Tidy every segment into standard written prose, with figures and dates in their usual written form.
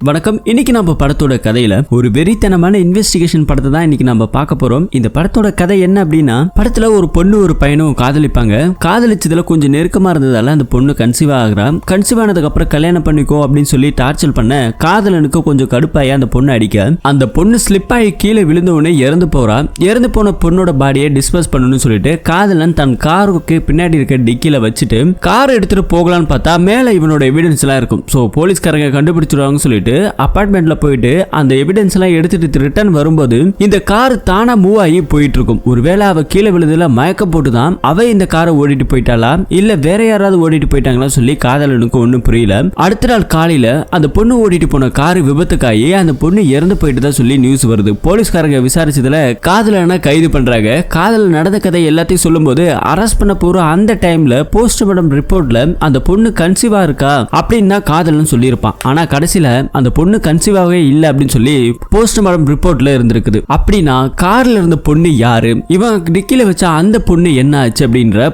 வணக்கம். இன்னைக்கு நம்ம படத்தோட கதையில ஒரு வெறித்தனமான இன்வெஸ்டிகேஷன் படத்தை தான் இன்னைக்கு நம்ம பார்க்க போறோம். இந்த படத்தோட கதை என்ன அப்படின்னா, படத்துல ஒரு பொண்ணு ஒரு பையனும் காதலிப்பாங்க. காதலிச்சதுல கொஞ்சம் நெருக்கமா இருந்ததால அந்த பொண்ணு கன்சீவ் ஆகுறா. கன்சீவ் ஆனதுக்கு அப்புறம் கல்யாணம் பண்ணிக்கோ அப்படின்னு சொல்லி டார்ச்சர் பண்ண காதலனுக்கு கொஞ்சம் கடுப்பாயி அந்த பொண்ணு அடிக்க அந்த பொண்ணு ஸ்லிப் ஆகி கீழே விழுந்த உடனே இறந்து போறா. இறந்து போன பொண்ணோட பாடியை டிஸ்போஸ் பண்ணணும்னு சொல்லிட்டு காதலன் தன் காருக்கு பின்னாடி இருக்க டிக்கில வச்சுட்டு கார் எடுத்துட்டு போகலான்னு பார்த்தா மேல இவனோட எவிடன்ஸ் எல்லாம் இருக்கும். சோ போலீஸ்காரங்க கண்டுபிடிச்சிருவாங்க சொல்லிட்டு அபார்ட்மெண்ட்ல போயிட்டு அந்த எவிடன்ஸ் எல்லாம் எடுத்துட்டு ரிட்டர்ன் வரும்போது இந்த கார் தானா மூவ் ஆகி போயிட்டு இருக்கும். ஒருவேளை அவ கீழே விழுதுல மயக்கம் போட்டுதான் அவ இந்த காரை ஓடிட்டு போயிட்டாளா இல்ல வேற யாராவது ஓடிட்டு போயிட்டாங்களா சொல்லி காதலனுக்கு ஒண்ணும் புரியல. அடுத்த நாள் காலையில அந்த பொண்ணு ஓடிட்டு போன கார் விபத்துக்காகி அந்த பொண்ணு இறந்து போயிட்டு தான் சொல்லி நியூஸ் வருது. போலீஸ்காரங்க விசாரிச்சதுல காதலனை கைது பண்றாங்க. காதல் நடந்த கதை எல்லாத்தையும் சொல்லும் போது அரெஸ்ட் பண்ண போற அந்த டைம்ல போஸ்ட்மார்ட்டம் ரிப்போர்ட்ல அந்த பொண்ணு கன்சீவா இருக்கா அப்படின்னு தான் காதலன் சொல்லியிருப்பான். ஆனா கடைசியில அந்த பொண்ணு கன்சீவாவே இல்ல அப்படின்னு சொல்லி போஸ்ட்மார்ட்டம் ரிப்போர்ட்ல இருந்திருக்குது. அப்படின்னா கார்ல இருந்த பொண்ணு யாரு, இவன் டிக்கில வச்ச அந்த பொண்ணு என்ன ஆச்சு அப்படின்ற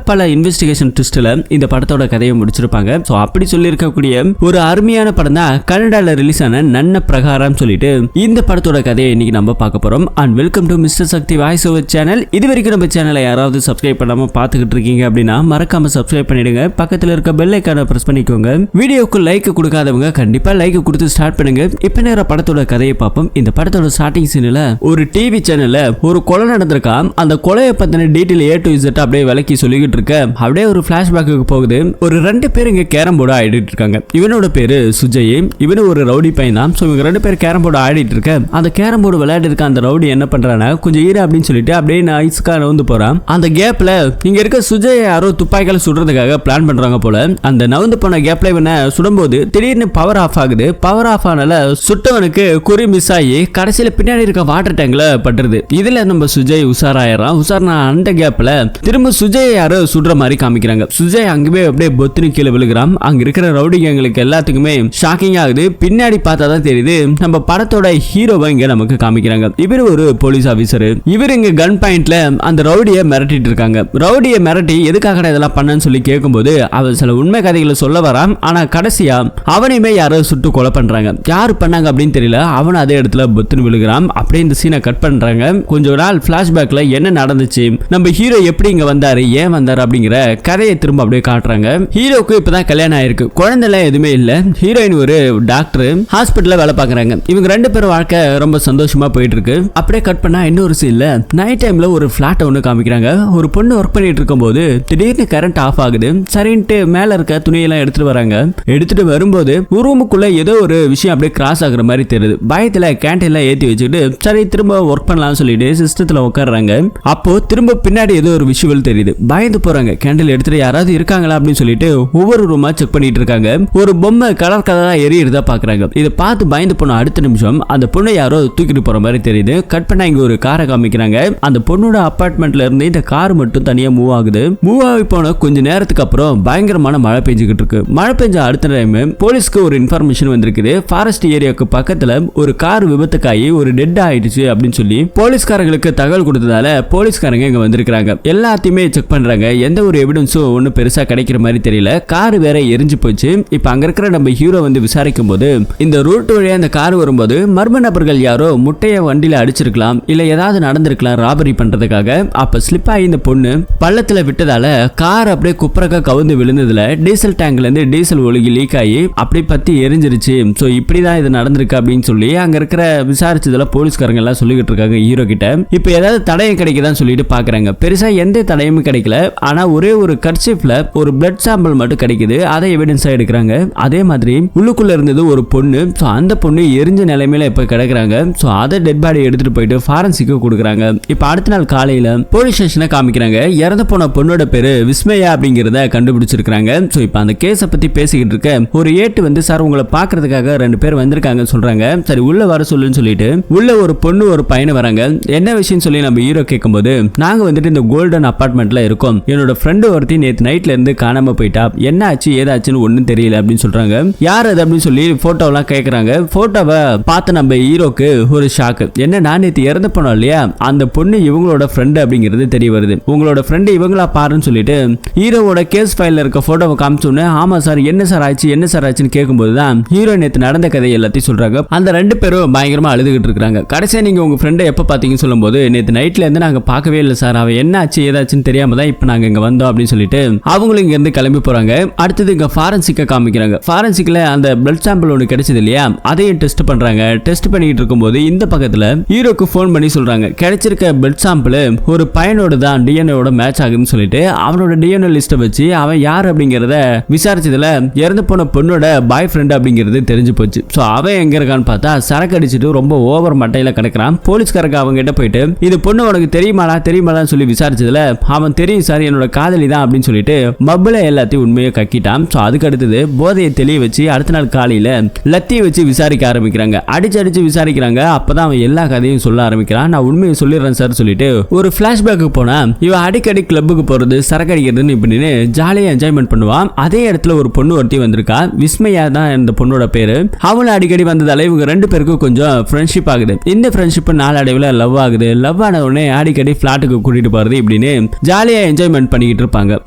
பல இன்வெஸ்டிகேஷன் ட்விஸ்ட்ல இந்த படத்தோட கதையை முடிச்சிருப்பாங்க. சோ அப்படி சொல்லி இருக்கக்கூடிய ஒரு அருமையான படம் தான் கனடால ரிலீஸ் ஆன நன்ன பிரகாரம் சொல்லிட்டு இந்த படத்தோட கதையை இன்னைக்கு நம்ம பார்க்க போறோம். And welcome to mister Sakthi voice over channel. இது வரைக்கும் நம்ம சேனலை யாராவது சப்ஸ்கிரைப் பண்ணாம பாத்துக்கிட்டு இருக்கீங்க அப்படின்னா மறக்காம சப்ஸ்கிரைப் பண்ணிடுங்க. பக்கத்துல இருக்க பெல் ஐகானை பிரஸ் பண்ணிக்கோங்க. வீடியோக்கு லைக் கொடுக்காதவங்க கண்டிப்பா லைக் கொடுத்து ஸ்டார்ட் பண்ணுங்க. இப்ப நேர படத்தோட கதையை பார்ப்போம். இந்த படத்தோட ஸ்டார்டிங் சீன்ல ஒரு டிவி சேனல்ல ஒரு கொலை நடந்திருக்கா. அந்த கொலையை பத்தின டீடைல் A to Z அப்படியே விளக்கி சொல்லிக்கிட்டு இருக்க அப்படியே ஒரு பிளாஷ்பேக்கு போகுது. ஒரு ரெண்டு பேர் இங்க கேரம் போர்டு ஆடிட்டு இருக்காங்க. இவனோட பேரு சுஜய், இவனு ஒரு ரவுடி பையன் தான். சோ இவங்க ரெண்டு பேர் கேரம் போர்டு ஆடிட்டு இருக்க அந்த கேரம் போர்டு விளையாடி இருக்க அந்த ரவுடி என்ன பண்றானா கொஞ்சம் ஈர அப்படின்னு சொல்லிட்டு அப்படியே நைஸ்கா நவுந்து போறான். அந்த கேப்ல இங்க இருக்க சுஜய் யாரோ துப்பாக்கியால சுடுறதுக்காக பிளான் பண்றாங்க போல. அந்த நவுந்து போன கேப்ல இவனை சுடும்போது திடீர்னு பவர் ஆஃப் ஆகுது. பவர் ஆஃப் ஆனால சுட்டவனுக்கு குறி மிஸ் ஆகி கடைசியில பின்னாடி இருக்க வாட்டர் டேங்க்ல பட்டுருது. இதுல நம்ம சுஜய் உஷாராயிரம். உஷாரா அந்த கேப்ல திரும்ப சுஜய் யாரோ சுடுற மாதிரி காமிக்கிறாங்க. சுஜய் அங்கவே அப்படியே பொத்துன்னு கீழே விழுகிறான். அங்க இருக்கிற ரவுடி கேங்களுக்கு எல்லாத்துக்குமே ஷாக்கிங் ஆகுது. பின்னாடி பார்த்தா தான் தெரியுது நம்ம படத்தோட ஹீரோவை இங்க நமக்கு காமிக்கிறாங்க. இவர் ஒரு போலீஸ் ஆபீசர். இவர் இங்க கன் பாயிண்ட்ல அந்த ரவுடியை மிரட்டிட்டு இருக்காங்க. ரவுடியை மிரட்டி எதுக்காக இதெல்லாம் பண்ணன்னு சொல்லி கேட்கும்போது அவன் சில உண்மை கதைகளை சொல்ல வரான். ஆனா கடைசியா அவனையுமே யாரோ சுட்டு கொலை பண்றாங்க. யாரு பண்ணாங்க அப்படின்னு தெரியல. அவன் அதே இடத்துல பொத்துன்னு விழுகிறான். அப்படியே இந்த சீனை கட் பண்றாங்க. கொஞ்ச நாள் பிளாஷ்பேக்ல என்ன நடந்துச்சு, நம்ம ஹீரோ எப்படி இங்க வந்தாரு, ஏன் வந்தாரு அப்படிங்கிற கதையை திரும்ப அப்படியே காட்டுறாங்க. ஹீரோக்கு இப்பதான் கல்யாணம் ஆயிருக்கு. குழந்தைலாம் எதுவுமே இல்ல. ஹீரோயின் ஒரு டாக்டர் ஹாஸ்பிட்டல்ல வேலை பாக்குறாங்க. இவங்க ரெண்டு பேரும் வாழ்க்கை ரொம்ப சந்தோஷமா போயிட்டு இருக்கு. அப்படியே கட் பண்ணா இன்னொரு சீன்ல நைட் டைம்ல ஒரு பிளாட் ஒண்ணு காமிக்கிறாங்க. ஒரு பொண்ணு ஒர்க் பண்ணிட்டு இருக்கும் போது திடீர்னு கரண்ட் ஆஃப் ஆகுது. சரின்ட்டு மேல இருக்க துணியெல்லாம் எடுத்துட்டு வராங்க. எடுத்துட்டு வரும்போது ரூமுக்குள்ள ஏதோ ஒரு விஷயம் அப்படியே கிராஸ் ஆகுற மாதிரி தெரியுது. பயத்துல கேண்டீன்ல ஏத்தி வச்சுட்டு சரி திரும்ப ஒர்க் பண்ணலாம்னு சொல்லிட்டு சிஸ்டத்துல உட்கார்றாங்க. அப்போ திரும்ப பின்னாடி ஏதோ ஒரு விஷுவல் தெரியுது. பயந்து போறாங்க. கேண்டில் எடுத்துட்டு யாராவது இருக்காங்களா அப்படின்னு சொல்லிட்டு ஒவ்வொரு ரூமா செக் பண்ணிட்டு இருக்காங்க. ஒரு பொம்மை கலர் கலரா எரியுறதா பாக்குறாங்க. இதை பார்த்து பயந்து போன அடுத்த நிமிஷம் அந்த பொண்ணை யாரோ தூக்கிட்டு போற மாதிரி தெரியுது. கட் பண்ணா இங்க ஒரு காரை காமிக்கிறாங்க. அந்த பொண்ணோட அபார்ட்மெண்ட்ல இருந்து இந்த கார் மட்டும் தனியா மூவ் ஆகுது. மூவ் ஆகி போன கொஞ்ச நேரத்துக்கு அப்புறம் பயங்கரமான மழை பெஞ்சுக்கிட்டு இருக்கு. மழை பெஞ்ச அடுத்த டைம் போலீஸ்க்கு ஒரு இன்ஃபர்மேஷன் வந்திருக்குது. ஃபாரஸ்ட் ஏரியாவுக்கு பக்கத்துல ஒரு கார் விபத்துக்காகி ஒரு டெட் ஆயிடுச்சு அப்படின்னு சொல்லி போலீஸ்காரங்களுக்கு தகவல் கொடுத்ததால போலீஸ்காரங்க இங்க வந்திருக்காங்க. எல்லாத்தையுமே செக் பண்றாங்க. எந்த ஒரு எவிடன்ஸும் ஒன்னும் பெருசா கிடைக்கிற மாதிரி தெரியல. கார் வேற எரிஞ்சு போச்சு. இப்ப அங்க இருக்கிற நம்ம ஹீரோ வந்து விசாரிக்கும் போது இந்த ரூட் வழியா அந்த கார் வரும்போது மர்ம நபர்கள் யாரோ முட்டைய வண்டியில அடிச்சிருக்கலாம், இல்ல ஏதாவது நடந்திருக்கலாம் ராபரி பண்றதுக்காக. அப்ப ஸ்லிப் ஆகி இந்த பொண்ணு பள்ளத்துல விட்டதால கார் அப்படியே குப்பரக்கா கவுந்து விழுந்ததுல டீசல் டேங்க்ல இருந்து டீசல் ஒழுகி லீக் ஆகி அப்படி பத்தி எரிஞ்சிருச்சு. சோ இப்படிதான் இது நடந்திருக்கு அப்படின்னு சொல்லி அங்க இருக்கிற விசாரிச்சதுல போலீஸ்காரங்க எல்லாம் சொல்லிட்டு இருக்காங்க ஹீரோ கிட்ட. இப்ப ஏதாவது தடயம் கிடைக்குதான்னு சொல்லிட்டு பாக்குறாங்க. பெருசா எந்த தடயமும் கிடைக்கல. ஆனா ஒரே ஒரு கர்ச்சீஃப்ல ஒரு பிளட் சாம்பிள் மட்டும் கிடைக்குது. அதை எவிடன்ஸா எடுக்கிறாங்க. அதே மாதிரி உள்ளுக்குள்ள இருந்தது ஒரு பொண்ணு. சோ அந்த பொண்ணு எரிஞ்ச நிலைமையில இப்ப கிடக்குறாங்க. சோ அதை டெட் பாடி எடுத்துட்டு போயிட்டு ஃபாரன்சிக்கு கொடுக்குறாங்க. இப்ப அடுத்த நாள் காலையில போலீஸ் ஸ்டேஷனை காமிக்கிறாங்க. இறந்து போன பொண்ணோட பேரு விஸ்மயா அப்படிங்கறத கண்டுபிடிச்சிருக்காங்க. சோ இப்ப அந்த கேஸ பத்தி பேசிக்கிட்டு இருக்க ஒரு ஏட்டு வந்து சார் உங்களை பாக்குறதுக்காக ரெண்டு பேர் வந்திருக்காங்க சொல்றாங்க. சரி உள்ள வர சொல்லுன்னு சொல்லிட்டு உள்ள ஒரு பொண்ணு ஒரு பையனை வராங்க. என்ன விஷயம் சொல்லி நம்ம ஹீரோ கேட்கும்போது நாங்க வந்துட்டு இந்த கோல்டன் அபார்ட்மெண்ட்ல இருக்கோம். என்னோட ஃப்ரெண்டு ஒருத்தி நேத்து நைட்ல இருந்து காணாம போயிட்டா. என்ன ஆச்சு ஏதாச்சுன்னு ஒன்னும் தெரியல அப்படின்னு சொல்றாங்க. யார் அது அப்படின்னு சொல்லி போட்டோலாம் கேட்கறாங்க. போட்டோவை பார்த்து நம்ம ஹீரோக்கு ஒரு ஷாக்கு. என்ன நான் நேத்து இறந்து போனோம் இல்லையா அந்த பொண்ணு இவங்களோட ஃப்ரெண்டு அப்படிங்கிறது தெரிய வருது. உங்களோட ஃப்ரெண்டு இவங்களா பாருன்னு சொல்லிட்டு ஹீரோவோட கேஸ் ஃபைல்ல இருக்க போட்டோவை காமிச்சோன்னு ஆமா சார் என்ன சார் ஆச்சு என்ன சார் ஆச்சுன்னு கேட்கும்போது தான் ஹீரோயின் நேத்து நடந்த கதை எல்லாத்தையும் சொல்றாங்க. அந்த 2 பேரும் பயங்கரமா அழுதுகிட்டு இருக்காங்க. கடைசியா நீங்க உங்க ஃப்ரெண்டை எப்ப பாத்தீங்கன்னு சொல்லும்போது, நேத்து நைட்ல இருந்து நாங்க பார்க்கவே இல்லை சார், அவன் என்ன ஆச்சு ஏதாச்சுன்னு தெரியாம தான் இப்ப நாங்க இங்க வந்தோம் அப்படின்னு சொல்லிட்டு அவங்களும் இங்க இருந்து கிளம்பி போறாங்க. அடுத்தது இங்க ஃபாரன்சிக்க காமிக்கிறாங்க. ஃபாரன்சிக்ல அந்த பிளட் சாம்பிள் ஒன்று கிடைச்சது இல்லையா, அதையும் டெஸ்ட் பண்றாங்க. டெஸ்ட் பண்ணிட்டு இருக்கும்போது இந்த பக்கத்துல ஹீரோக்கு போன் பண்ணி சொல்றாங்க, கிடைச்சிருக்க பிளட் சாம்பிள் ஒரு பையனோட தான் டிஎன்ஏவோட மேட்ச் ஆகுதுன்னு சொல்லிட்டு அவனோட டிஎன்ஏ லிஸ்ட்டை வச்சு அவன் யார் அப்படிங்கறத விசாரிச்சதுல இறந்து போன பொண்ணோட பாய் ஃப்ரெண்ட் அப்படிங்கிறது தெரிஞ்சு போச்சு. ஸோ அவன் எங்க இருக்கான்னு பார்த்தா சரக்கு அடிச்சுட்டு ரொம்ப ஓவர் மட்டையில கிடக்குறான். போலீஸ்காரங்க அவங்க கிட்ட போயிட்டு இது பொண்ணு உனக்கு தெரியுமாடான்னு சொல்லி விசாரிச்சதுல அவன் தெரியும் சார் என்னோட காதலி தான் அப்படின்னு சொல்லிட்டு மப்புல எல்லாத்தையும் உண்மையை கக்கிட்டான். ஸோ அதுக்கு அடுத்தது போதையை தெளிய வச்சு அடுத்த நாள் காலையில லத்தியை வச்சு விசாரிக்க ஆரம்பிக்கிறாங்க. அடிச்சு விசாரிக்கிறாங்க. அப்பதான் அவன் எல்லா கதையும் சொல்ல ஆரம்பிக்கிறான். நான் உண்மையை சொல்லிடுறேன் சார் சொல்லிட்டு ஒரு பிளாஷ்பேக்கு போனா இவன் அடிக்கடி கிளப்புக்கு போறது சரக்கு அடிக்கிறதுன்னு இப்படின்னு ஜாலியா என்ஜாய்மெண்ட் பண்ணுவான். அதே இடத்துல ஒரு பொண்ணு ஒருத்தி வந்திருக்கா. விஸ்மயா தான் இந்த பொண்ணோட பேரு. அவளும் அடிக்கடி வந்ததால இவங்க 2 பேருக்கும் கொஞ்சம் ஃப்ரெண்ட்ஷிப் ஆகுது. இந்த ஃப்ரெண்ட்ஷிப் நாளடைவில் லவ் ஆகுது. லவ் ஆன உடனே அடிக்கடி பிளாட்டுக்கு கூட்டிட்டு போறது இப்படின்னு ஜாலியா என்ஜாய்மெண்ட் பண்ணிக்கிட்டு இருப்பாங்க.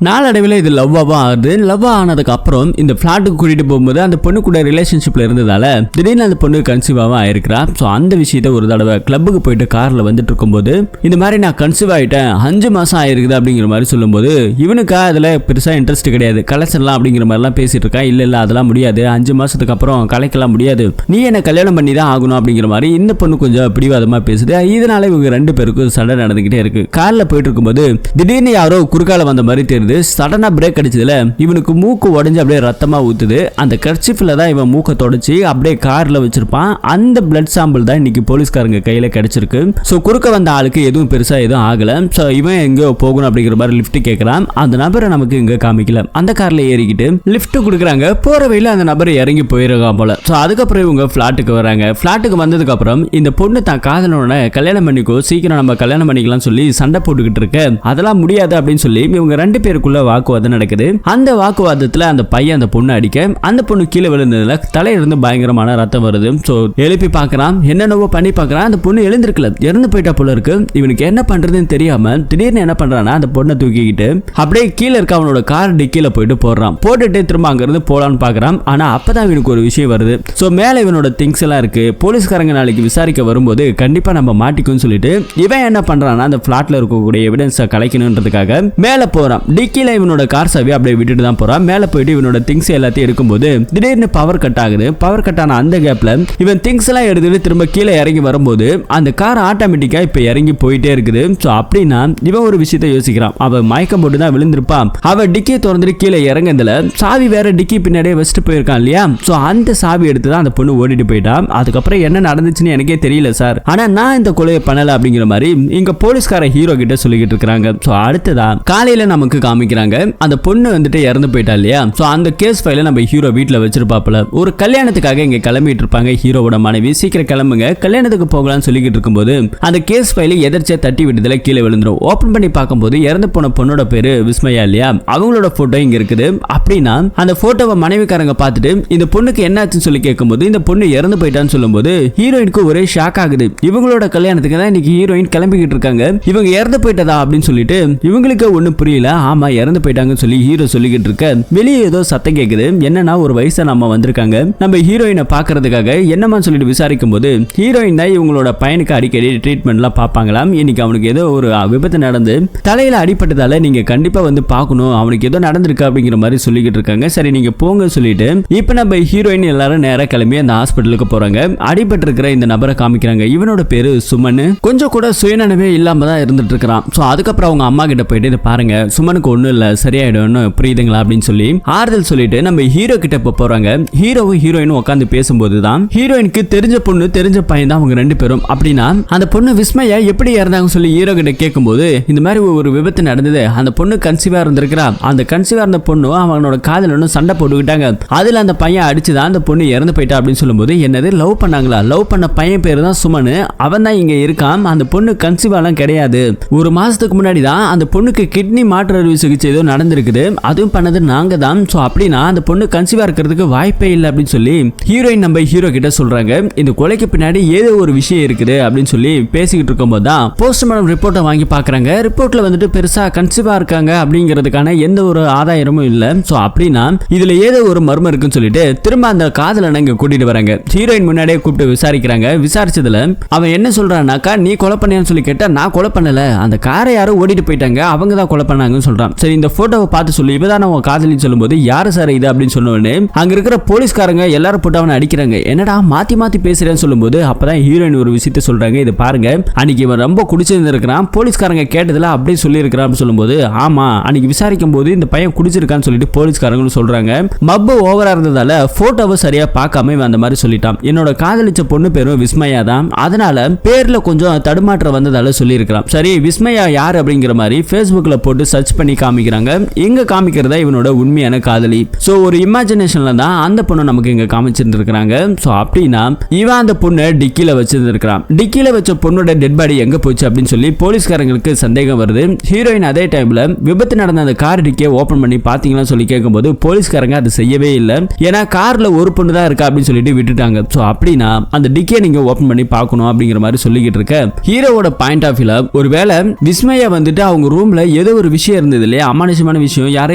நாளடைவில் இது லவ்வாவும் ஆகுது. லவ் ஆனதுக்கு அப்புறம் இந்த பிளாட்டுக்கு கூட்டிட்டு போகும்போது அந்த பொண்ணு கூட ரிலேஷன்ஷிப்ல இருந்ததால திடீர்னு அந்த பொண்ணு கன்சீவாவும் ஆயிருக்கிறா. ஸோ அந்த விஷயத்த ஒரு தடவை கிளப்புக்கு போயிட்டு கார்ல வந்துட்டு இருக்கும்போது இந்த மாதிரி நான் கன்சீவ் ஆயிட்டேன் 5 மாசம் ஆயிருக்குது அப்படிங்கிற மாதிரி சொல்லும்போது இவனுக்கா அதுல பெருசா இன்ட்ரெஸ்ட் கிடையாது. கலைச்சிடலாம் அப்படிங்கிற மாதிரிலாம் பேசிட்டு இருக்கா. இல்ல அதெல்லாம் முடியாது, 5 மாசத்துக்கு அப்புறம் கலைக்கலாம் முடியாது, நீ என்ன கல்யாணம் பண்ணி தான் ஆகணும் அப்படிங்கிற மாதிரி இந்த பொண்ணு கொஞ்சம் பிடிவாதமா பேசுது. இதனால இவங்க 2 பேருக்கும் சண்டை நடந்துகிட்டே இருக்கு. கார்ல போயிட்டு இருக்கும்போது திடீர்னு யாரோ குறுக்கால வந்த மாதிரி தெரியுது. சடனா பிரேக் அடிச்சதுல இவனுக்கு மூக்கு உடைஞ்சு அப்படியே ரத்தமா ஊத்துது. அந்த கர்ச்சிஃப்ல தான் இவன் மூக்க தொடச்சி அப்படியே கார்ல வச்சிருப்பான். அந்த பிளட் சாம்பிள் தான் இன்னைக்கு போலீஸ்காரங்க கையில கிடைச்சிருக்கு. சோ குறுக்க வந்த ஆளுக்கு எதுவும் பெருசா எதுவும் ஆகல. சோ இவன் எங்க போகணும் அப்படிங்கிற மாதிரி லிஃப்ட் கேட்கறான். அந்த நபரை நமக்கு இங்க காமிக்கல. அந்த கார்ல ஏறிக்கிட்டு லிஃப்ட் கொடுக்குறாங்க. போற வழியில அந்த நபர் இறங்கி போயிருக்கான் போல. சோ அதுக்கப்புறம் இவங்க பிளாட்டுக்கு வராங்க. பிளாட்டுக்கு வந்ததுக்கு அப்புறம் இந்த பொண்ணு தான் காதலனோட கல்யாணம் பண்ணிக்கோ, சீக்கிரம் நம்ம கல்யாணம் பண்ணிக்கலாம் சொல்லி சண்டை போட்டுக்கிட்டு இருக்க. அதெல்லாம் முடியாது அப்படின்னு சொல்லி இவங்க 2 பேருக்குள்ள வாக்குவாதம் நடக்குது. அந்த வாக்குவாதத்துல அந்த பையன் அந்த பொண்ணு அடிக்க அந்த பொண்ணு கீழே விழுந்ததுல தலையிலிருந்து பயங்கரமான ரத்தம் வருது. சோ எழுப்பி பார்க்கறான், என்னென்னவோ பண்ணி பார்க்கறான். அந்த பொண்ணு எழுந்திருக்கல, இறந்து போயிட்டா போல இருக்கு. இவனுக்கு என்ன பண்றதுன்னு தெரியாம திடீர்னு என்ன பண்றானா அந்த பொண்ணை தூக்கிக்கிட்டு அப்படியே கீழே இருக்க அவனோட கார் டிக்கில போயிட்டு போடுறான். போட்டுட்டு திரும்ப அங்க இருந்து போலான்னு பாக்குறான். ஆனா அப்பதான் இவனுக்கு ஒரு விஷயம் வருது. சோ மேல இவனோட திங்ஸ் எல்லாம் இருக்கு. போலீஸ்காரங்க நாளைக்கு விசாரிக்க வரும்போது கண்டிப்பா நம்ம மாட்டிக்கும் சொல்லிட்டு இவன் என்ன பண்றானா அந்த பிளாட்ல இருக்கக்கூடிய எவிடன்ஸை கலைக்கணும்ன்றதுக்காக மேல போறான். டிக்கில இவனோட கார் சாவி அப்படியே விட்டுட்டு தான் போறான். மேல போயிட்டு இவனோட திங்ஸ் எல்லாத்தையும் எடுக்கும்போது திடீர்னு பவர் கட் ஆகுது. பவர் கட் ஆன அந்த கேப்ல இவன் திங்ஸ் எல்லாம் எடுத்துட்டு திரும்ப கீழே இறங்கி வரும்போது அந்த கார் ஆட்டோமேட்டிக்கா இப்ப இறங்கி போயிட்டே இருக்குது. சோ அப்படின்னா இவன் ஒரு விஷயத்தை யோசிக்கிறான். அவன் மயக்கம் போட்டு தான் விழுந்திருப்பான். அவன் டிக்கியை திறந்துட்டு கீழே இறங்குறதுல சாவி வேற டிக்கி பின்னாடியே வச்சுட்டு போயிருக்கான் இல்லையா. சோ அந்த சாவி எடுத்து தான் அந்த பொண்ணு ஓடிட்டு போயிட்டான். அதுக்கப்புறம் என்ன நடந்துச்சுன்னு எனக்கே தெரியல சார், ஆனா நான் இந்த கொலையை பண்ணல அப்படிங்கிற மாதிரி இங்க போலீஸ்கார ஹீரோ கிட்ட சொல்லிக்கிட்டு இருக்காங்க. சோ அடுத்ததா காலையில நமக்கு காமிக்கிறாங்க அந்த பொண்ணு வந்துட்டு இறந்து போயிட்டா இல்லையா. சோ அந்த கேஸ் ஃபைல நம்ம ஹீரோ வீட்ல வச்சிருப்பாப்ல. ஒரு கல்யாணத்துக்காக இங்க கிளம்பிட்டு இருப்பாங்க ஹீரோவோட மனைவி. சீக்கிரம் கிளம்புங்க, கல்யாணத்துக்கு போகலாம்னு சொல்லிக்கிட்டு இருக்கும்போது அந்த கேஸ் ஃபைல எதிர்ச்சியா தட்டி விட்டதுல கீழே விழுந்துரும். ஓபன் பண்ணி பார்க்கும்போது இறந்து போன பொண்ணோட பேரு விஸ்மயா இல்லையா, அவங்களோட போட்டோ இங்க இருக்குது. அப்படின்னா அந்த போட்டோவை மனைவிக்காரங்க பார்த்துட்டு இந்த பொண்ணுக்கு என்னாச்சுன்னு சொல்லி கேட்கும்போது இந்த பொண்ணு இறந்து போயிட்டான்னு சொல்லும்போது ஹீரோயினுக்கு ஒரே ஷாக் ஆகுது. இவங்களோட கல்யாணத்துக்கு தான் இன்னைக்கு ஹீரோயின் கிளம்பிக்கிட்டு இருக்காங்க, இவங்க இறந்து போயிட்டதா அப்படின்னு சொல்லிட்டு இவங்களுக்கு ஒன்னும் புரியல. ஆமா இறந்து போயிட்டாங்கன்னு சொல்லி ஹீரோ சொல்லிக்கிட்டு இருக்க வெளியே ஏதோ சத்தம் கேக்குது. என்னன்னா ஒரு வயசான அம்மா வந்திருக்காங்க நம்ம ஹீரோயினை பாக்குறதுக்காக. என்னமா சொல்லிட்டு விசாரிக்கும் போது ஹீரோயின் தான் இவங்களோட பையனுக்கு அடிக்கடி ட்ரீட்மெண்ட் எல்லாம் பாப்பாங்களாம். இன்னைக்கு அவனுக்கு ஏதோ ஒரு விபத்து நடந்து தலையில அடிபட்டதால நீங்க கண்டிப்பா வந்து பாக்கணும், அவனுக்கு ஏதோ நடந்திருக்கு அப்படிங்கிற மாதிரி சொல்லிக்கிட்டு இருக்காங்க. சரி நீங்க போங்க சொல்லிட்டு இப்ப நம்ம ஹீரோயின் எல்லாரும் நேரா கிளம்பி அந்த ஹாஸ்பிட்டலுக்கு போறாங்க. அடிபட்டு இருக்கிற இந்த நபரை காமிக்கிறாங்க. இவனோட பேரு சுமன். கொஞ்சம் கூட சுயநனவே இல்லாம தான் இருந்துட்டு இருக்கான். சோ அதுக்கப்புறம் அவங்க அம்மா கிட்ட போயிட்டு இது பாருங்க சுமனுக்கு ஒண்ணும் இல்ல, சரியாயிடும், புரியுதுங்களா அப்படின்னு சொல்லி ஆறுதல் சொல்லிட்டு நம்ம ஹீரோ கிட்ட போறாங்க. ஹீரோவும் ஹீரோயினும் உட்காந்து பேசும்போது தான் ஹீரோயினுக்கு தெரிஞ்ச பொண்ணு தெரிஞ்ச பையன் தான் அவங்க 2 பேரும். அப்படின்னா அந்த பொண்ணு விஸ்மயா எப்படி இறந்தாங்க சொல்லி ஹீரோ கிட்ட கேட்கும்போது இந்த மாதிரி ஒரு விபத்து நடந்தது, அந்த பொண்ணு கன்சீவா இருந்திருக்கிறா, அந்த கன்சீவா இருந்த பொண்ணு அவனோட காதலனும் சண்டை போட்டுக்கிட்டாங்க, அதுல அந்த பையன் அடிச்சுதான் அந்த பொண்ணு இறந்து போயிட்டா அப்படின்னு சொல்லும்போது என்னது லவ் பண்ணாங்களா, லவ் பண்ண பையன் பேரு தான் சுமன், அவன் தான் இங்க இருக்கான், அந்த பொண்ணு கன்சீவாலாம் கிடையாது, ஒரு மாசத்துக்கு முன்னாடி தான் அந்த பொண்ணுக்கு கிட்னி மாற்று அறுவை சிகிச்சை ஏதோ நடந்திருக்குது, அதுவும் பண்ணது நாங்க தான். சோ அப்படின்னா அந்த பொண்ணு கன்சீவா இருக்கிறதுக்கு வாய்ப்பே இல்லை அப்படின்னு சொல்லி ஹீரோயின் நம்ம ஹீரோ கிட்ட சொல்றாங்க. இந்த கொலைக்கு பின்னாடி ஏதோ ஒரு விஷயம் இருக்குது அப்படின்னு சொல்லி பேசிக்கிட்டு இருக்கும்போது தான் போஸ்ட்மார்டம் ரிப்போர்ட்டை வாங்கி பாக்குறாங்க. ரிப்போர்ட்ல வந்துட்டு பெருசா கன்சீவா இருக்காங்க அப்படிங்கிறதுக்கான எந்த ஒரு ஆதாரமும் இல்ல. சோ அப்படின்னா இதுல ஏதோ ஒரு மர்மம் இருக்குன்னு சொல்லிட்டு திரும்ப அந்த அந்த காதலனை இங்க கூட்டிட்டு வராங்க. ஹீரோயின் முன்னாடியே கூப்பிட்டு விசாரிக்கிறாங்க. விசாரிச்சதுல அவன் என்ன சொல்றான்னாக்கா, நீ கொலை பண்ணியான்னு சொல்லி கேட்டா, நான் கொலை பண்ணல, அந்த காரை யாரோ ஓடிட்டு போயிட்டாங்க, அவங்க தான் கொலை பண்ணாங்கன்னு சொல்றான். சரி, இந்த போட்டோவை பார்த்து சொல்லி இவதான் உன் காதலின்னு சொல்லும்போது, யாரு சார் இது அப்படின்னு சொன்ன உடனே அங்க இருக்கிற போலீஸ்காரங்க எல்லாரும் போட்டு அவனை அடிக்கிறாங்க. என்னடா மாத்தி மாத்தி பேசுறேன்னு சொல்லும்போது அப்பதான் ஹீரோயின் ஒரு விஷயத்த சொல்றாங்க. இது பாருங்க, அன்னைக்கு இவன் ரொம்ப குடிச்சிருந்திருக்கிறான், போலீஸ்காரங்க கேட்டதுல அப்படியே சொல்லி இருக்கிறான்னு சொல்லும்போது, ஆமா அன்னைக்கு விசாரிக்கும் போது இந்த பையன் குடிச்சிருக்கான்னு சொல்லிட்டு போலீஸ்காரங்க சொல்றாங்க. மப்பு ஓவரா இருந்ததால போட்டோவை சரியா பார்க்காம இவன் அந்த மாதிரி சொல்லிட்டான். என்னோட காதலிச்ச பொண்ணு பேரும் விஸ்மயா தான், அதனால பேர்ல கொஞ்சம் தடுமாற்றம் வந்ததால சொல்லி இருக்கிறான். சரி, விஸ்மயா யார் அப்படிங்கிற மாதிரி Facebookல போட்டு சர்ச் பண்ணி காமிக்கிறாங்க. இங்க காமிக்கிறதா இவனோட உண்மையான காதலி. சோ ஒரு இமேஜினேஷன்ல தான் அந்த பொண்ணு நமக்கு இங்க காமிச்சிட்டு இருக்காங்க. சோ அப்படின்னா இவன் அந்த பொண்ணை டிக்கில வச்சிருந்திருக்கான். டிக்கில வச்ச பொண்ணோட டெட் பாடி எங்க போச்சு அப்படின்னு சொல்லி போலீஸ்காரங்களுக்கு சந்தேகம் வருது. ஹீரோயின் அதே டைம்ல விபத்து நடந்த அந்த கார் டிக்கியை ஓபன் பண்ணி பாத்தீங்களா சொல்லி கேட்கும்போது போலீஸ்காரங்க அது செய்யவே இல்லை. ஏன்னா கார்ல ஒரு பொண்ணு தான் இருக்கா அப்படின்னு சொல்லிட்டு விட்டுட்டாங்க. சோ அப்படின்னா அந்த டிக்கியை நீங்க ஓபன் பண்ணி பார்க்கணும் அப்படிங்கிற மாதிரி சொல்லிக்கிட்டு இருக்க ஹீரோவோட பாயிண்ட் ஆஃப் வியூல ஒருவேளை விஸ்மயா வந்துட்டு அவங்க ரூம்ல ஏதோ ஒரு விஷயம் இருந்தது இல்லையா, அமானுஷமான விஷயம், யாரோ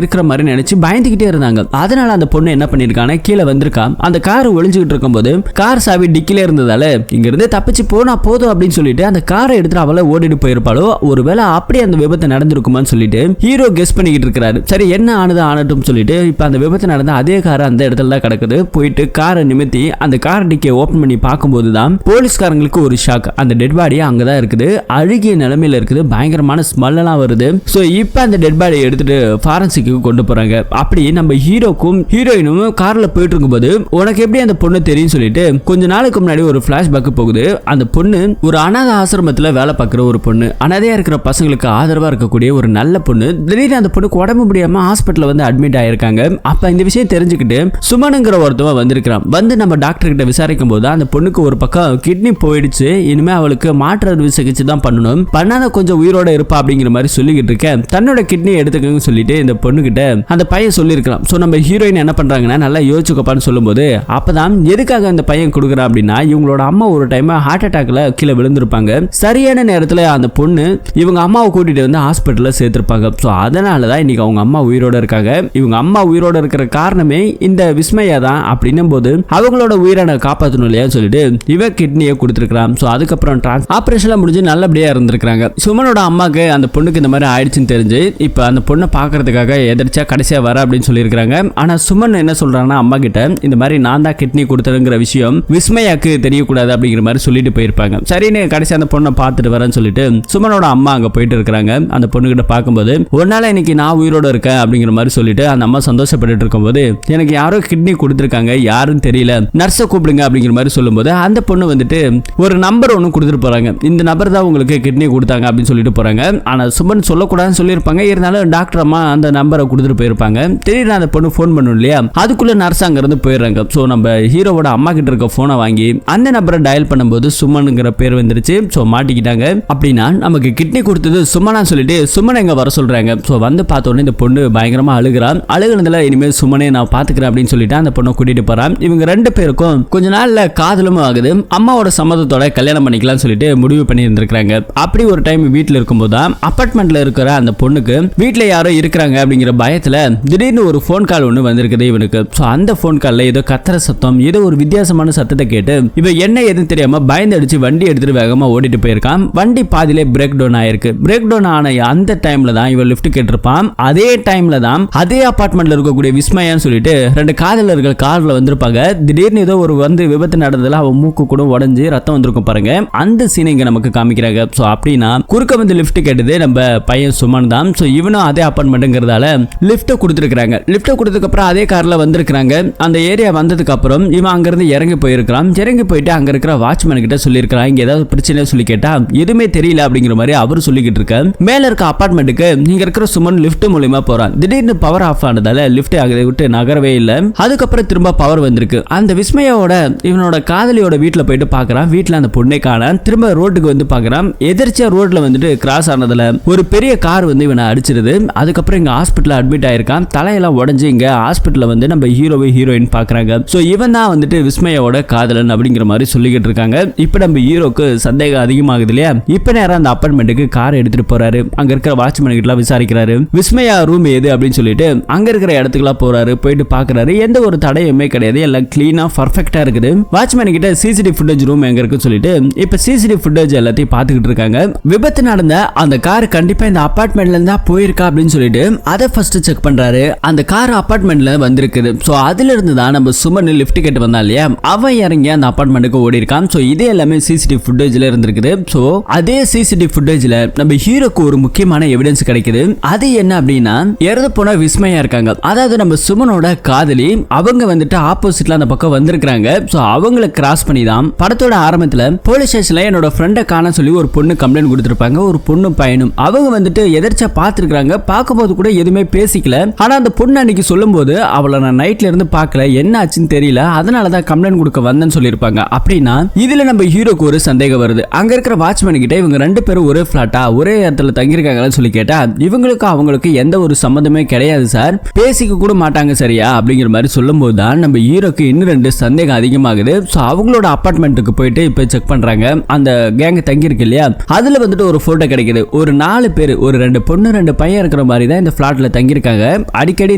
இருக்கிற மாதிரி நினைச்சு பயந்துகிட்டே இருந்தாங்க. அதனால அந்த பொண்ணு என்ன பண்ணிருக்கான, கீழே வந்திருக்கா. அந்த கார் ஒளிஞ்சுக்கிட்டு இருக்கும்போது கார் சாவி டிக்கில இருந்ததால இங்க இருந்து தப்பிச்சு போனா போதும் அப்படின்னு சொல்லிட்டு அந்த காரை எடுத்துட்டு அவளை ஓடிட்டு போயிருப்பாளோ, ஒருவேளை அப்படியே அந்த விபத்து நடந்திருக்குமான்னு சொல்லிட்டு ஹீரோ கெஸ் பண்ணிக்கிட்டு இருக்காரு. சரி, என்ன ஆனது ஆனட்டும் சொல்லிட்டு இப்ப அந்த விபத்து நடந்த அதே கார் அந்த இடத்துல தான் கிடக்குது. போயிட்டு காரை நிமித்தி அந்த கார் டிக்கியை ஓபன் பண்ணி பார்க்கும்போது தான் போலீஸ்காரங்களுக்கு ஒரு ஷாக். அந்த டெட் பாடி அங்கதான் இருக்குது, அழுகிய நிலைமையில இருக்குது, பயங்கரமான ஸ்மெல் எல்லாம் வருது. சோ இப்ப அந்த டெட் பாடியை எடுத்துட்டு ஃபாரன்சிக்கு கொண்டு போறாங்க. அப்படி நம்ம ஹீரோக்கும் ஹீரோயினும் கார்ல போயிட்டு இருக்கும்போது உனக்கு எப்படி அந்த பொண்ணு தெரியும் சொல்லிட்டு கொஞ்ச நாளுக்கு முன்னாடி ஒரு பிளாஷ்பேக் போகுது. அந்த பொண்ணு ஒரு அனாத ஆசிரமத்துல வேலை பார்க்குற ஒரு பொண்ணு, அனாதையா இருக்கிற பசங்களுக்கு ஆதரவா இருக்கக்கூடிய ஒரு நல்ல பொண்ணு. திடீர்னு அந்த பொண்ணுக்கு உடம்பு முடியாம ஹாஸ்பிட்டல் வந்து அட்மிட் ஆயிருக்காங்க. அப்ப இந்த விஷயம் தெரிஞ்சுக்கிட்டு சுமனுங்கிற ஒருத்தவன் வந்திருக்கான். வந்து நம்ம டாக்டர் கிட்ட விசாரிக்கும் போது அந்த பொண்ணுக்கு ஒரு பக்கம் கிட்னி போயிடுச்சு, இனிமே அவளுக்கு மாற்று அறுவை சிகிச்சை தான் பண்ணணும், பண்ணாத கொஞ்சம் உயிரோட இருப்பா அப்படிங்கிற மாதிரி சொல்லிக்கிட்டு இருக்கேன். தன்னோட கிட்னி எடுத்துக்கன்னு சொல்லிட்டு இந்த பொண்ணு கிட்ட அந்த பையன் சொல்லியிருக்கலாம். சோ நம்ம ஹீரோயின் என்ன பண்றாங்கன்னா, நல்லா யோசிச்சுக்கப்பான்னு சொல்லும்போது அப்பதான் எதுக்காக அந்த பையன் கொடுக்குறான் அப்படின்னா, இவங்களோட அம்மா ஒரு டைம் ஹார்ட் அட்டாக்ல கீழே விழுந்திருப்பாங்க. சரியான நேரத்துல அந்த பொண்ணு இவங்க அம்மாவை கூட்டிட்டு வந்து ஹாஸ்பிட்டல்ல சேர்த்திருப்பாங்க. சோ அதனாலதான் இன்னைக்கு அவங்க அம்மா உயிரோட இருக்காங்க. இவங்க அம்மா உயிரோட இருக்கிற காரணமே இந்த விஸ்மயா தான். அப்படின்னும் போது அவங்களோட உயிரை காப்பாற்றணும் இல்லையா சொல்லிட்டு இவ கிட்னியை கொடுத்துருக்கான். சோ அதுக்கப்புறம் ஆபரேஷன்ல முடிஞ்சு நல்லபடியா இருந்திருக்காங்க. சுமனோட அம்மாக்கு அந்த பொண்ணுக்கு இந்த மாதிரி ஆயிடுச்சுன்னு தெரிஞ்சு இப்ப அந்த பொண்ணை பாக்குறதுக்காக எதிர்ச்சா கடைசியா வர அப்படின்னு சொல்லியிருக்காங்க. ஆனா சுமன் என்ன சொல்றாங்கன்னா, அம்மா கிட்ட இந்த மாதிரி நான் தான் கிட்னி கொடுத்ததுங்கிற விஷயம் விஸ்மயாக்கு தெரியக்கூடாது அப்படிங்கிற மாதிரி சொல்லிட்டு போயிருப்பாங்க. சரின்னு கடைசி அந்த பொண்ணை பார்த்துட்டு வரேன்னு சொல்லிட்டு சுமனோட அம்மா அங்க போயிட்டு இருக்காங்க. அந்த பொண்ணு கிட்ட பார்க்கும்போது ஒரு நாள் இன்னைக்கு நான் உயிரோட இருக்கேன் அப்படிங்கிற மாதிரி சொல்லிட்டு அந்த அம்மா சந்தோஷப்பட்டு இருக்கும்போது, எனக்கு யாரோ கிட்னி கொடுத்துருக்காங்க, யாருன்னு தெரியல, நர்ஸை கூப்பிடுங்க அப்படிங்கிற மாதிரி சொல்லும்போது அந்த பொண்ணு வந்துட்டு ஒரு நம்பர் ஒன்று கொடுத்துட்டு போறாங்க. இந்த நபர் தான் உங்களுக்கு கிட்னி கொடுத்தாங்க அப்படின்னு சொல்லிட்டு போறாங்க. ஆனா சுமன் சொல்லக்கூடாதுன்னு சொல்லியிருப்பாங்க. இருந்தாலும் டாக்டர் அம்மா அந்த நம்பரை கொடுத்துட்டு போயிருப்பாங்க. திடீர்னு அந்த பொண்ணு போன் பண்ணும் இல்லையா, அதுக்குள்ள நர்ஸ் அங்க இருந்து போயிடுறாங்க. சோ நம்ம ஹீரோவோட அம்மா கிட்ட இருக்க போனை வாங்கி அந்த நம்பரை டயல் பண்ணும்போது சுமனுங்கிற பேர் வந்துருச்சு. சோ மாட்டிக்கிட்டாங்க. அப்படின்னா நமக்கு கிட்னி கொடுத்தது சுமனா சொல்லிட்டு சுமன் எங்க வர சொல்றாங்க. சோ வந்து பார்த்தோன்னே இந்த பொண்ணு பயங்கரமா அழுகுறான். அழுகுனதுல இனிமேல் சுமனே நான் பாத்துக்கிறேன் அப்படின்னு சொல்லிட்டு அந்த பொண்ணை கூட்டிட்டு போறான். இவங்க ரெண்டு பேருக்கும் கொஞ்ச நாள்ல காதலும் ஆகுது. அம்மாவோட சம்மதத்தோட கல்யாணம் பண்ணிக்கலாம் சொல்லிட்டு முடிவு பண்ணி இருந்திருக்காங்க. அப்படி ஒரு டைம் வீட்டுல இருக்கும்போது தான் அபார்ட்மெண்ட்ல இருக்கிற அந்த பொண்ணுக்கு வீட்டுல யாரோ இருக்கிறாங்க அப்படிங்கிற பயத்துல திடீர்னு ஒரு போன் கால் ஒண்ணு வந்திருக்குது இவனுக்கு. சோ அந்த போன் கால்ல ஏதோ கத்துற சத்தம், ஏதோ ஒரு வித்தியாசமான சத்தத்தை கேட்டு இவ என்ன எதுன்னு தெரியாம பயந்து அடிச்சு வண்டி எடுத்துட்டு வேகமா ஓடிட்டு போயிருக்கான். வண்டி பாதியிலே பிரேக் டவுன் ஆயிருக்கு. பிரேக் டவுன் ஆன அந்த டைம்ல தான் இவன் லிஃப்ட் கேட்டிருப்பான். அதே டைம்ல தான் அதே அபார்ட்மெண்ட்ல இருக்கக்கூடிய விஸ்மயான்னு சொல்லிட்டு ரெண்டு காதலர்கள் கார்ல வந்திருப்பாங்க. திடீர்னு ஏதோ ஒரு வந்து விபத்து நடந்ததுல அவன் மூக்கு கூட உடஞ்சு ரத்தம் வந்திருக்கும் பாருங்க. அந்த சீனை இங்க நமக்கு காமிக்கிறாங்க. சோ அப்படின்னா குறுக்க வந்து லிஃப்ட் கேட்டது நம்ம பையன் சுமன் தான். சோ இவனும் அதே அபார்ட்மெண்ட்ங்கிறதால லிஃப்ட் கொடுத்துருக்காங்க. லிஃப்ட் கொடுத்ததுக்கு அப்புறம் அதே கார்ல வந்திருக்காங்க. அந்த ஏரியா வந்ததுக்கு அப்புறம் இவன் அங்க இருந்து இறங்கி போயிருக்கான். இறங்கி போயிட்டு அங்க இருக்கிற வாட்ச்மேன் கிட்ட சொல்லியிருக்கான், இங்க ஏதாவது பிரச்சனை சொல்லி கேட்டா எதுவுமே தெரியல அப்படிங்கிற மாதிரி அவரு சொல்லிக்கிட்டு இருக்க. மேல இருக்க அபார்ட்மெண்ட்டுக்கு நீங்க இருக்கிற சுமன் லிஃப்ட் மூலமா போறான். திடீர்னு பவர் ஆஃப் ஆனதால லிஃப்ட் அதை விட்டு நகரவே இல்லை. அதுக்கப்புறம் திரும்ப பவர் வந்திருக்கு. அந்த விஸ்மயாவோட இவனோட காதலியோட வீட்டுல போயிட்டு பாக்குறான். வீட்டுல அந்த பொண்ணை காண திரும்ப ரோட்டுக்கு வந்து பாக்குறான். எதிர்ச்சியா ரோட்ல வந்துட்டு கிராஸ் ஆனதுல ஒரு பெரிய கார் வந்து இவனை அடிச்சிருது. அதுக்கப்புறம் இங்க ஹாஸ்பிட்டல் அட்மிட் ஆயிருக்கான். தலையெல்லாம் உடஞ்சு இங்க ஹாஸ்பிட்டல்ல வந்து நம்ம ஹீரோவை ஹீரோயின் பாக்குறாங்க. சோ இவன் தான் வந்துட்டு விஸ்மயாவோட காதலன் அப்படிங்கிற மாதிரி சொல்லிக்கிட்டு இருக்காங்க. இப்ப நம்ம ஹீரோக்கு சந்தேகம் அதிகமாகுது இல்லையா. இப்ப நேரம் அந்த அபார்ட்மெண்ட்டுக்கு கார் எடுத்துட்டு போறாரு. அங்க இருக்கிற வாட்ச்மேன் கிட்ட விசாரிக்கிறாரு, விஸ்மயா ரூம் எது அப்படின்னு சொல்லிட்டு அங்க இருக்கிற இடத்துக்குலாம் போறாரு. போயிட்டு பாக்குறாரு, எந்த ஒரு தடையும் சந்தேகமே கிடையாது, எல்லாம் கிளீனா பர்ஃபெக்ட்டா இருக்குது. வாட்ச்மேன் கிட்ட சிசிடிவி ஃபுட்டேஜ் ரூம் எங்க இருக்குன்னு சொல்லிட்டு இப்ப சிசிடிவி ஃபுட்டேஜ் எல்லாத்தையும் பாத்துக்கிட்டு இருக்காங்க. விபத்து நடந்த அந்த கார் கண்டிப்பா இந்த அபார்ட்மெண்ட்ல இருந்தா போயிருக்கா அப்படின்னு சொல்லிட்டு அதை ஃபர்ஸ்ட் செக் பண்றாரு. அந்த கார் அபார்ட்மெண்ட்ல வந்திருக்குது. சோ அதுல இருந்து தான் நம்ம சுமன் லிஃப்ட் கேட்டு வந்தா இல்லையா, அவன் இறங்கி அந்த அபார்ட்மெண்ட்டுக்கு ஓடி இருக்கான். சோ இதே எல்லாமே சிசிடிவி ஃபுட்டேஜ்ல இருந்திருக்குது. சோ அதே சிசிடிவி ஃபுட்டேஜ்ல நம்ம ஹீரோக்கு ஒரு முக்கியமான எவிடன்ஸ் கிடைக்குது. அது என்ன அப்படின்னா, இறந்து போன விஸ்மயா இருக்காங்க, அதாவது நம்ம சுமனோட காதலி. அவங்க வந்துட்டு ஆப்போசிட்ல அந்த பக்கம் வந்திருக்காங்க. சோ அவங்கள கிராஸ் பண்ணி தான் படத்தோட ஆரம்பத்துல போலீஸ் ஸ்டேஷன்ல என்னோட ஃப்ரெண்டை காண சொல்லி ஒரு பொண்ணு கம்ப்ளைண்ட் கொடுத்திருப்பாங்க. ஒரு பொண்ணு பையனும் அவங்க வந்துட்டு எதிர்ச்சா பாத்துருக்காங்க. பார்க்கும்போது கூட எதுவுமே பேசிக்கல. ஆனா அந்த பொண்ணு அன்னைக்கு சொல்லும் போது அவளை நான் நைட்ல இருந்து பார்க்கல, என்ன ஆச்சுன்னு தெரியல, அதனாலதான் கம்ப்ளைண்ட் கொடுக்க வந்தேன்னு சொல்லியிருப்பாங்க. அப்படின்னா இதுல நம்ம ஹீரோக்கு ஒரு சந்தேகம் வருது. அங்க இருக்கிற வாட்ச்மேன் கிட்ட இவங்க 2 பேரும் ஒரே பிளாட்டா ஒரே இடத்துல தங்கியிருக்காங்கன்னு சொல்லி கேட்டா, இவங்களுக்கு அவங்களுக்கு எந்த ஒரு சம்மந்தமே கிடையாது சார், பேசிக்க கூட மாட்டாங்க சரியா அப்படிங்கிற மாதிரி சொல்லும் போது தான் நம்ம ஹீரோக்கு இன்னும் 2 சந்தேகம் அதிகமாகுது. சோ அவங்களோட அபார்ட்மெண்ட்டுக்கு போயிட்டு இப்ப செக் பண்றாங்க. அந்த கேங் தங்கி இருக்கு இல்லையா, அதுல வந்துட்டு ஒரு போட்டோ கிடைக்குது. ஒரு 4 பேர், ஒரு 2 பொண்ணு 2 பையன் இருக்கிற மாதிரி தான் இந்த பிளாட்ல தங்கி இருக்காங்க. அடிக்கடி